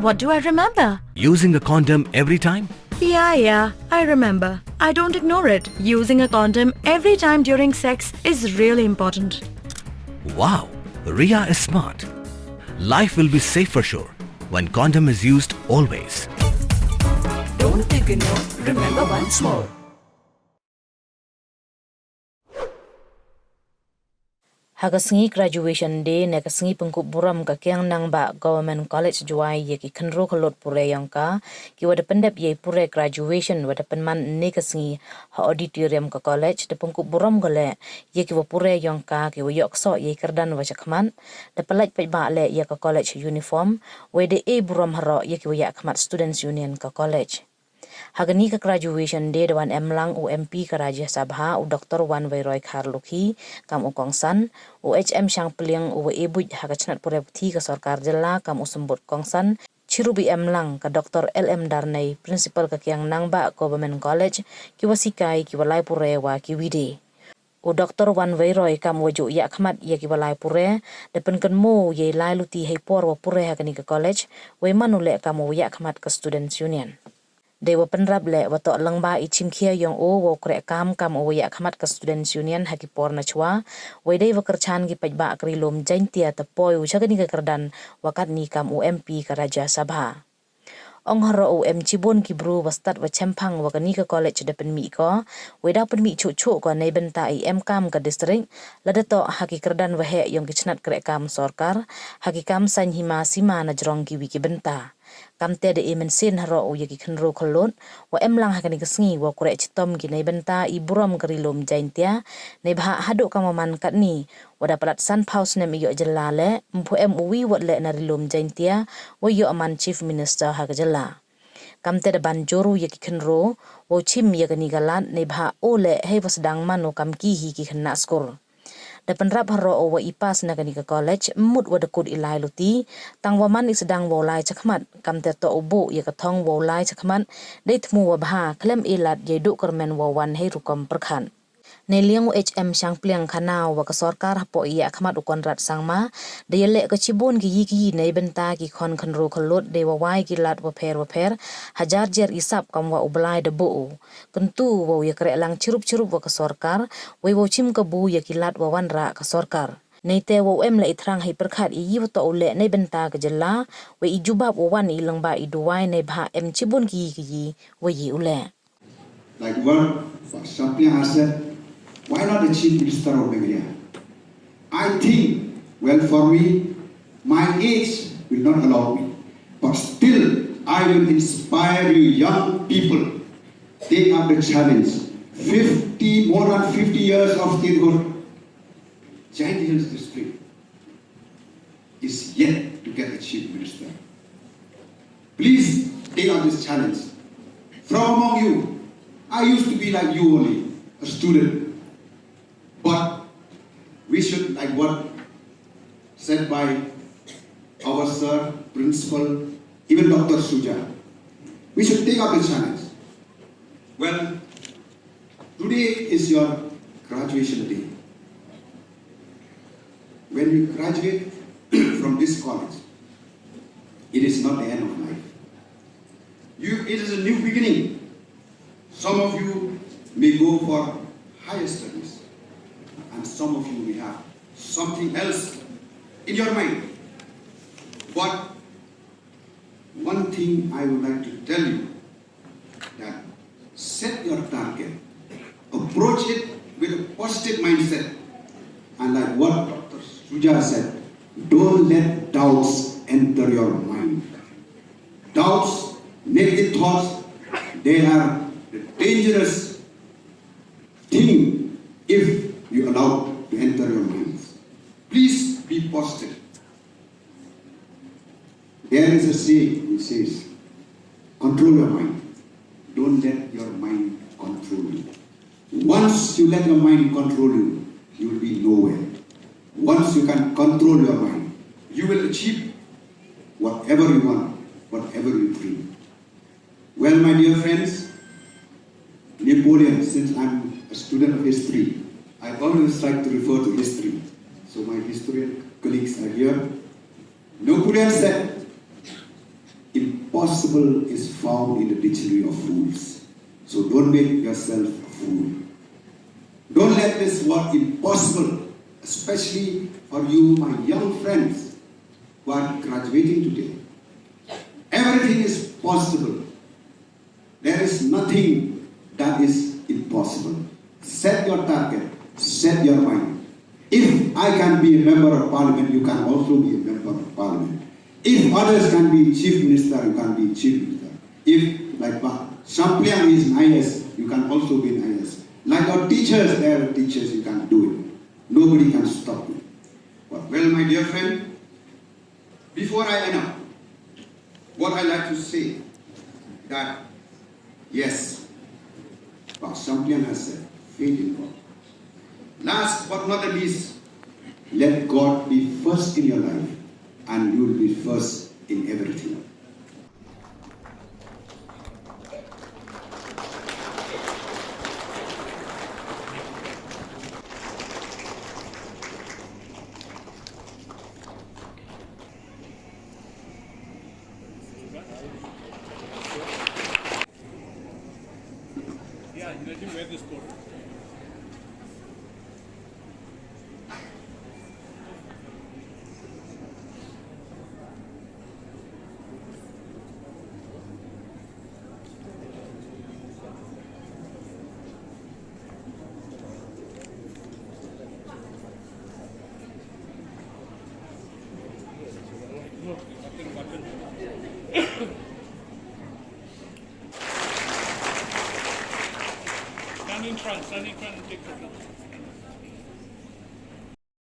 What do I remember? Using a condom every time? Yeah, I remember. I don't ignore it. Using a condom every time during sex is really important. Wow, Ria is smart. Life will be safe for sure when condom is used always. Don't ignore, remember once more. Hagasngi graduation day nekasngi pengkup buram ka kiang nang ba government college juai ye ki khynroo kholot pure yangka ki wada pendep ye pure graduation wada penman nekasngi ha auditorium ka college de pengkup buram gole ye ki wa pure yangka ki wa yok so ye kerdan wa chakman de pelaj pe ba le ye ka college uniform we de e buram haro ye ki wa yak khamat students union ka college. Hagani ka graduation day dewan emlang UMP ka Rajya Sabha u Dr. Wan Wyrta Kharlukhi kam u Kongsan u HM Syang Peliang u Ebuj hagachnat purepti ka Sarkar Jilla kam u Sembut Kongsan Chirubi emlang ka Dr. LM Darnai principal ka Kiang Nangba Government College ki wasikai ki walai pure wa ki wide. U Dr. Wan Wyrta kam waju ya khmat ye ki walai pure depen kenmo ye lai luti hei por wa pure hagani ka college we manule kam ya khmat ka students union. Dewa penrab le wato langba ichim kia yang o wo krek kam o ya khamat ka students union haki por na chwa we dei wakerchan gi pajba akrilom Jaiñtia tepoy u chagani ka kerdan wakat ni kam UMP ka Rajya Sabha. Ong haro UM Chibon ki bru wastat wa chempang wakani ka college depen mi ko we da pen mi chu ko nei benta IM kam ka district ladato haki kerdan wa he yang kichnat krek kam sarkar haki kam san hima sima na jrong ki wiki benta. Kamte de emen sin haro u yaki khynroo kholot wa emlang hakani kasngi wa kurek chitom ki nei benta iburam karilom Jaiñtia nei bha hadu kamaman katni wada palat sun house nem yo jelale mpu MUI wat le narilom Jaiñtia wa yo aman chief minister ha jalla kamte de banjoru yaki khynroo wa chim yakani galat nei bha ole hei wasdang mano kam ki hi ki khna skor da penrap haro wa ipas na kani ka college mut wa dekut ilai luti tang wa man sedang wa lai chakmat kam te to ubu ya ka thong wa lai chakmat dei thmu wa bha klem ilat ye du kermen wa wan hei rukom perkhan ne liang HM Syang Peliang khana wa ka sarkar hapo ya khmat ukon rat sangma de yele ka chibon ki nei benta ki khon khynroo kholot de wa wai ki lat wa pher hajar jer isap kam wa ublai de bu kentu wa ya krek lang chirup wa ka sarkar we wo chim ka bu ya ki lat wa wan ra ka sarkar nei te wo em le ithrang hei perkhat i yiw to ule nei benta ka jalla we i jubab wa wan i langba i duwai nei bha em chibon ki we yi ule like what Syang Peliang has said. Why not the Chief Minister of Meghalaya? I think, well, for me, my age will not allow me. But still, I will inspire you young people. Take up the challenge. More than 50 years of statehood. Jaiñtia Hills district is yet to get a Chief Minister. Please take up this challenge. From among you, I used to be like you only, a student. But we should, like what said by our sir, principal, even Dr. Suja, we should take up the challenge. Well, today is your graduation day. When you graduate from this college, it is not the end of life. It is a new beginning. Some of you may go for higher studies. And some of you will have something else in your mind. But one thing I would like to tell you, that set your target, approach it with a positive mindset, and like what Dr. Suja said, don't let doubts enter your mind. Doubts, negative thoughts, they are the dangerous thing if you allow to enter your minds. Please be positive. There is a saying, it says, control your mind. Don't let your mind control you. Once you let your mind control you, you will be nowhere. Once you can control your mind, you will achieve whatever you want, whatever you dream. Well, my dear friends, Napoleon, since I'm a student of history, I always like to refer to history. So my historian colleagues are here. Napoleon said, if impossible is found in the dictionary of fools. So don't make yourself a fool. Don't let this word impossible, especially for you, my young friends who are graduating today. Everything is possible. There is nothing that is impossible. Set your target, set your mind. If I can be a member of parliament, you can also be a member of parliament. If others can be chief minister, you can be chief minister. If, like Champlian is in IS, you can also be in IS. Like our teachers, they are teachers, you can do it. Nobody can stop you. But, well, my dear friend, before I end up, what I like to say that, yes, what Champlian has said, faith in God. Last but not the least, let God be first in your life, and you will be first in everything. Yeah, let him wear this coat. Stand in front and take photo.